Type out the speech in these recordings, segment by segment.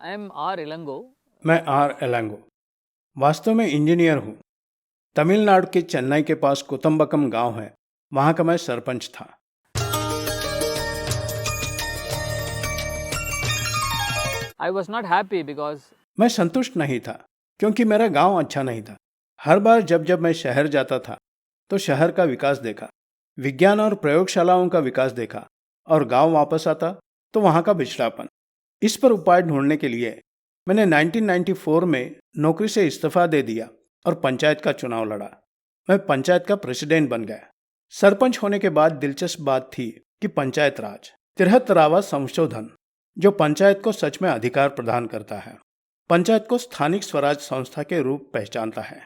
I am R. Elango. मैं are Elango वास्तव में इंजीनियर हूँ। तमिलनाडु के चेन्नई के पास कुतम्बकम गांव है, वहाँ का मैं सरपंच था। I was not happy because मैं संतुष्ट नहीं था क्योंकि मेरा गांव अच्छा नहीं था। हर बार जब जब मैं शहर जाता था तो शहर का विकास देखा, विज्ञान और प्रयोगशालाओं का विकास देखा, और गांव वापस आता तो वहाँ का पिछड़ापन। इस पर उपाय ढूंढने के लिए मैंने 1994 में नौकरी से इस्तीफा दे दिया और पंचायत का चुनाव लड़ा। मैं पंचायत का प्रेसिडेंट बन गया। सरपंच होने के बाद दिलचस्प बात थी कि पंचायत राज 73वां संशोधन, जो पंचायत को सच में अधिकार प्रदान करता है, पंचायत को स्थानिक स्वराज संस्था के रूप पहचानता है।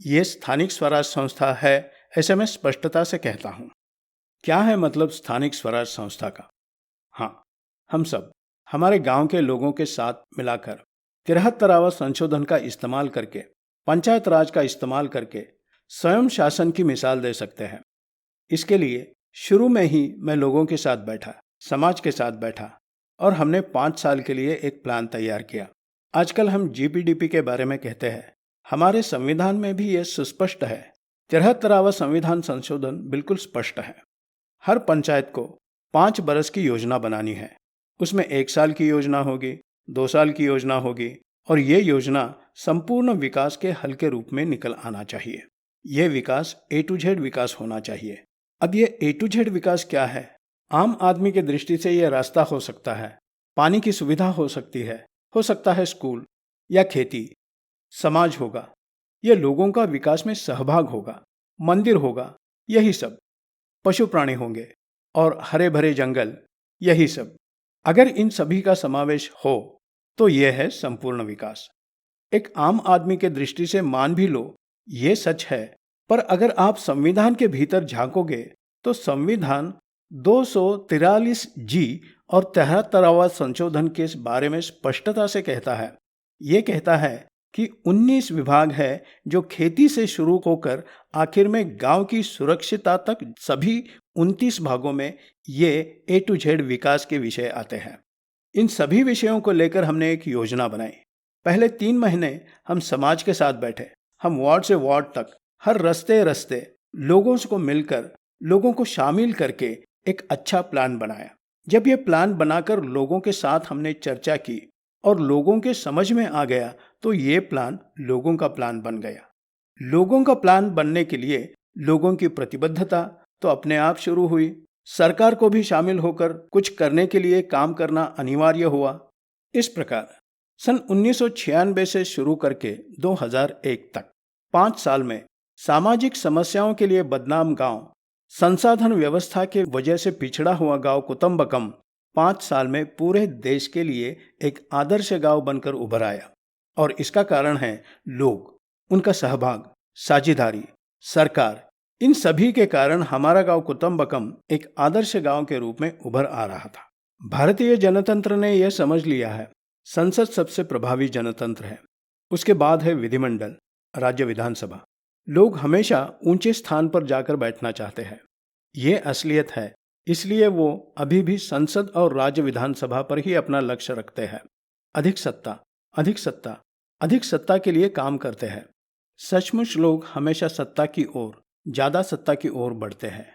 ये स्थानिक स्वराज संस्था है, ऐसे मैं स्पष्टता से कहता हूँ। क्या है मतलब स्थानिक स्वराज संस्था का? हाँ, हम सब हमारे गांव के लोगों के साथ मिलाकर 73वां संशोधन का इस्तेमाल करके, पंचायत राज का इस्तेमाल करके स्वयं शासन की मिसाल दे सकते हैं। इसके लिए शुरू में ही मैं लोगों के साथ बैठा, समाज के साथ बैठा, और हमने 5 साल के लिए एक प्लान तैयार किया। आजकल हम जीपीडीपी के बारे में कहते हैं। हमारे संविधान में भी यह सुस्पष्ट है। 73वां संविधान संशोधन बिल्कुल स्पष्ट है। हर पंचायत को 5 बरस की योजना बनानी है। उसमें 1 साल की योजना होगी, 2 साल की योजना होगी, और ये योजना संपूर्ण विकास के हल के रूप में निकल आना चाहिए। ये विकास A to Z विकास होना चाहिए। अब ये A to Z विकास क्या है? आम आदमी की दृष्टि से यह रास्ता हो सकता है, पानी की सुविधा हो सकती है, हो सकता है स्कूल या खेती, समाज होगा, यह लोगों का विकास में सहभाग होगा, मंदिर होगा, यही सब, पशु प्राणी होंगे और हरे भरे जंगल, यही सब। अगर इन सभी का समावेश हो तो यह है संपूर्ण विकास। एक आम आदमी के दृष्टि से मान भी लो ये सच है, पर अगर आप संविधान के भीतर झांकोगे तो संविधान 243 जी और 73वां संशोधन के बारे में स्पष्टता से कहता है। ये कहता है कि 19 विभाग है जो खेती से शुरू होकर आखिर में गांव की सुरक्षितता तक सभी 29 भागों में ये A to Z विकास के विषय आते हैं। इन सभी विषयों को लेकर हमने एक योजना बनाई। पहले 3 महीने हम समाज के साथ बैठे। हम वार्ड से वार्ड तक, हर रस्ते रस्ते लोगों को मिलकर, लोगों को शामिल करके एक अच्छा प्लान बनाया। जब ये प्लान बनाकर लोगों के साथ हमने चर्चा की और लोगों के समझ में आ गया तो ये प्लान लोगों का प्लान बन गया। लोगों का प्लान बनने के लिए लोगों की प्रतिबद्धता तो अपने आप शुरू हुई। सरकार को भी शामिल होकर कुछ करने के लिए काम करना अनिवार्य हुआ। इस प्रकार सन 1996 से शुरू करके 2001 तक 5 साल में सामाजिक समस्याओं के लिए बदनाम गांव, संसाधन व्यवस्था के वजह से पिछड़ा हुआ गांव कुतम्बकम 5 साल में पूरे देश के लिए एक आदर्श गांव बनकर उभर आया। और इसका कारण है लोग, उनका सहभाग, साझेदारी, सरकार। इन सभी के कारण हमारा गांव कुतम्बकम एक आदर्श गांव के रूप में उभर आ रहा था। भारतीय जनतंत्र ने यह समझ लिया है, संसद सबसे प्रभावी जनतंत्र है। उसके बाद है विधिमंडल, राज्य विधानसभा। लोग हमेशा ऊंचे स्थान पर जाकर बैठना चाहते हैं। ये असलियत है, इसलिए वो अभी भी संसद और राज्य विधानसभा पर ही अपना लक्ष्य रखते हैं। अधिक सत्ता, अधिक सत्ता, अधिक सत्ता के लिए काम करते हैं। सचमुच लोग हमेशा सत्ता की ओर, ज्यादा सत्ता की ओर बढ़ते हैं।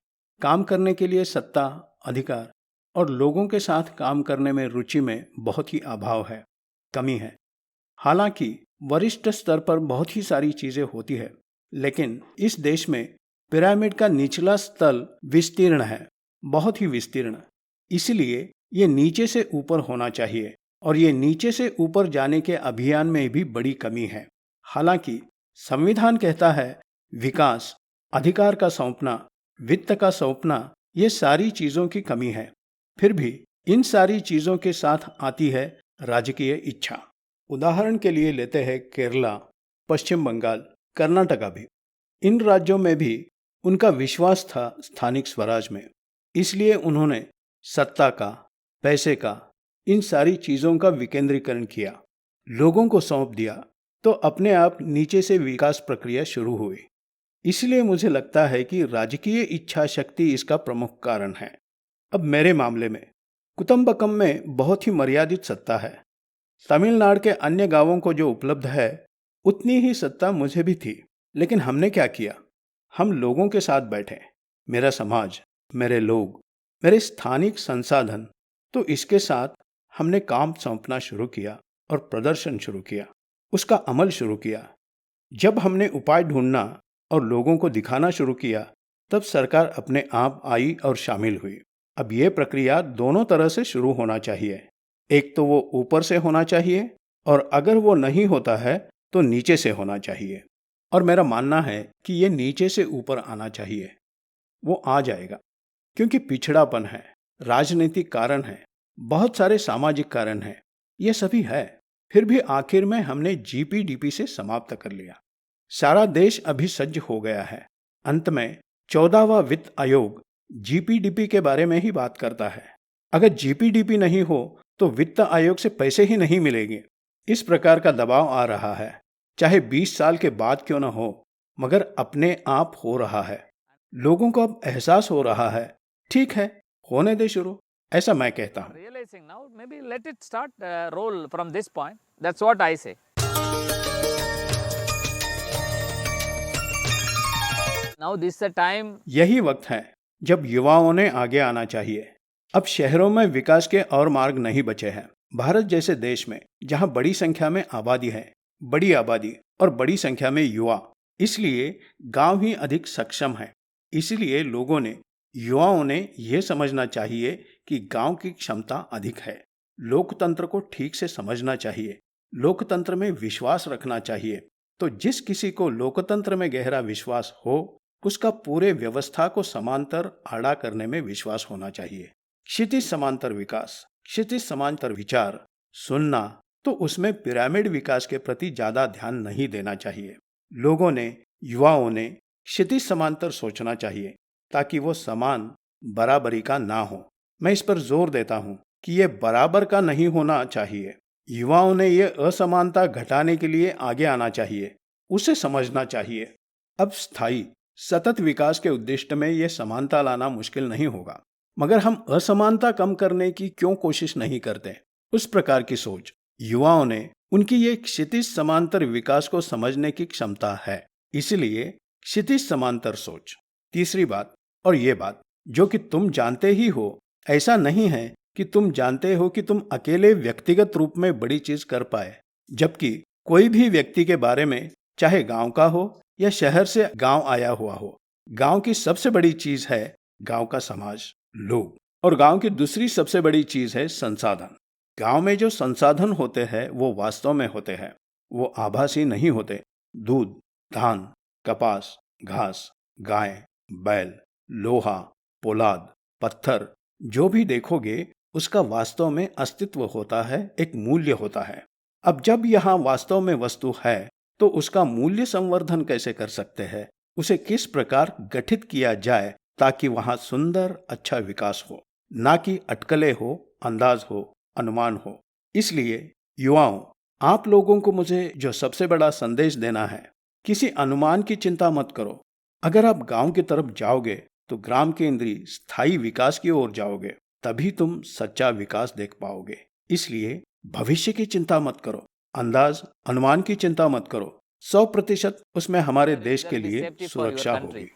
काम करने के लिए सत्ता, अधिकार और लोगों के साथ काम करने में रुचि में बहुत ही अभाव है, कमी है। हालांकि वरिष्ठ स्तर पर बहुत ही सारी चीजें होती है, लेकिन इस देश में पिरामिड का निचला स्तर विस्तीर्ण है, बहुत ही विस्तीर्ण। इसलिए ये नीचे से ऊपर होना चाहिए, और ये नीचे से ऊपर जाने के अभियान में भी बड़ी कमी है। हालांकि संविधान कहता है विकास, अधिकार का सौंपना, वित्त का सौंपना, ये सारी चीजों की कमी है। फिर भी इन सारी चीजों के साथ आती है राजकीय इच्छा। उदाहरण के लिए लेते हैं केरला, पश्चिम बंगाल, कर्नाटका भी। इन राज्यों में भी उनका विश्वास था स्थानिक स्वराज में, इसलिए उन्होंने सत्ता का, पैसे का, इन सारी चीजों का विकेंद्रीकरण किया, लोगों को सौंप दिया, तो अपने आप नीचे से विकास प्रक्रिया शुरू हुई। इसलिए मुझे लगता है कि राजकीय इच्छा शक्ति इसका प्रमुख कारण है। अब मेरे मामले में कुतम्बकम में बहुत ही मर्यादित सत्ता है। तमिलनाडु के अन्य गांवों को जो उपलब्ध है उतनी ही सत्ता मुझे भी थी, लेकिन हमने क्या किया? हम लोगों के साथ बैठे, मेरा समाज, मेरे लोग, मेरे स्थानिक संसाधन, तो इसके साथ हमने काम सौंपना शुरू किया और प्रदर्शन शुरू किया, उसका अमल शुरू किया। जब हमने उपाय ढूंढना और लोगों को दिखाना शुरू किया, तब सरकार अपने आप आई और शामिल हुई। अब ये प्रक्रिया दोनों तरह से शुरू होना चाहिए। एक तो वो ऊपर से होना चाहिए, और अगर वो नहीं होता है तो नीचे से होना चाहिए। और मेरा मानना है कि ये नीचे से ऊपर आना चाहिए। वो आ जाएगा, क्योंकि पिछड़ापन है, राजनीतिक कारण है, बहुत सारे सामाजिक कारण हैं, ये सभी है। फिर भी आखिर में हमने जीपीडीपी से समाप्त कर लिया। सारा देश अभी सज्ज हो गया है। अंत में 14वां वित्त आयोग जीपीडीपी के बारे में ही बात करता है। अगर जीपीडीपी नहीं हो तो वित्त आयोग से पैसे ही नहीं मिलेंगे। इस प्रकार का दबाव आ रहा है, चाहे 20 साल के बाद क्यों ना हो, मगर अपने आप हो रहा है। लोगों को अब एहसास हो रहा है, ठीक है, होने दे शुरू, ऐसा मैं कहता हूँ। realizing now, maybe let it start roll from this point. That's what I say. Now this is the time. यही वक्त है जब युवाओं ने आगे आना चाहिए। अब शहरों में विकास के और मार्ग नहीं बचे हैं। भारत जैसे देश में जहां बड़ी संख्या में आबादी है, बड़ी आबादी और बड़ी संख्या में युवा, इसलिए गांव ही अधिक सक्षम है। इसलिए लोगों ने, युवाओं ने यह समझना चाहिए कि गांव की क्षमता अधिक है। लोकतंत्र को ठीक से समझना चाहिए, लोकतंत्र में विश्वास रखना चाहिए। तो जिस किसी को लोकतंत्र में गहरा विश्वास हो, उसका पूरे व्यवस्था को समांतर आड़ा करने में विश्वास होना चाहिए। क्षितिज समांतर विकास, क्षितिज समांतर विचार सुनना, तो उसमें पिरामिड विकास के प्रति ज्यादा ध्यान नहीं देना चाहिए। लोगों ने, युवाओं ने क्षितिज समांतर सोचना चाहिए, ताकि वो समान बराबरी का ना हो। मैं इस पर जोर देता हूं कि ये बराबर का नहीं होना चाहिए। युवाओं ने ये असमानता घटाने के लिए आगे आना चाहिए, उसे समझना चाहिए। अब स्थायी सतत विकास के उद्देश्य में यह समानता लाना मुश्किल नहीं होगा, मगर हम असमानता कम करने की क्यों कोशिश नहीं करते? उस प्रकार की सोच युवाओं ने, उनकी ये क्षितिज समांतर विकास को समझने की क्षमता है। इसलिए क्षितिज समांतर सोच। तीसरी बात, और ये बात जो कि तुम जानते ही हो, ऐसा नहीं है कि तुम जानते हो कि तुम अकेले व्यक्तिगत रूप में बड़ी चीज कर पाए, जबकि कोई भी व्यक्ति के बारे में, चाहे गांव का हो या शहर से गांव आया हुआ हो, गांव की सबसे बड़ी चीज है गांव का समाज, लोग। और गांव की दूसरी सबसे बड़ी चीज है संसाधन। गांव में जो संसाधन होते हैं वो वास्तव में होते हैं, वो आभासी नहीं होते। दूध, धान, कपास, घास, गाय, बैल, लोहा, पोलाद, पत्थर, जो भी देखोगे उसका वास्तव में अस्तित्व होता है, एक मूल्य होता है। अब जब यहाँ वास्तव में वस्तु है, तो उसका मूल्य संवर्धन कैसे कर सकते हैं? उसे किस प्रकार गठित किया जाए ताकि वहां सुंदर अच्छा विकास हो, ना कि अटकलें हो, अंदाज हो, अनुमान हो। इसलिए युवाओं, आप लोगों को मुझे जो सबसे बड़ा संदेश देना है, किसी अनुमान की चिंता मत करो। अगर आप गांव की तरफ जाओगे तो ग्राम केंद्रीय स्थायी विकास की ओर जाओगे, तभी तुम सच्चा विकास देख पाओगे। इसलिए भविष्य की चिंता मत करो, अंदाज अनुमान की चिंता मत करो। 100% उसमें हमारे देश के लिए सुरक्षा होगी।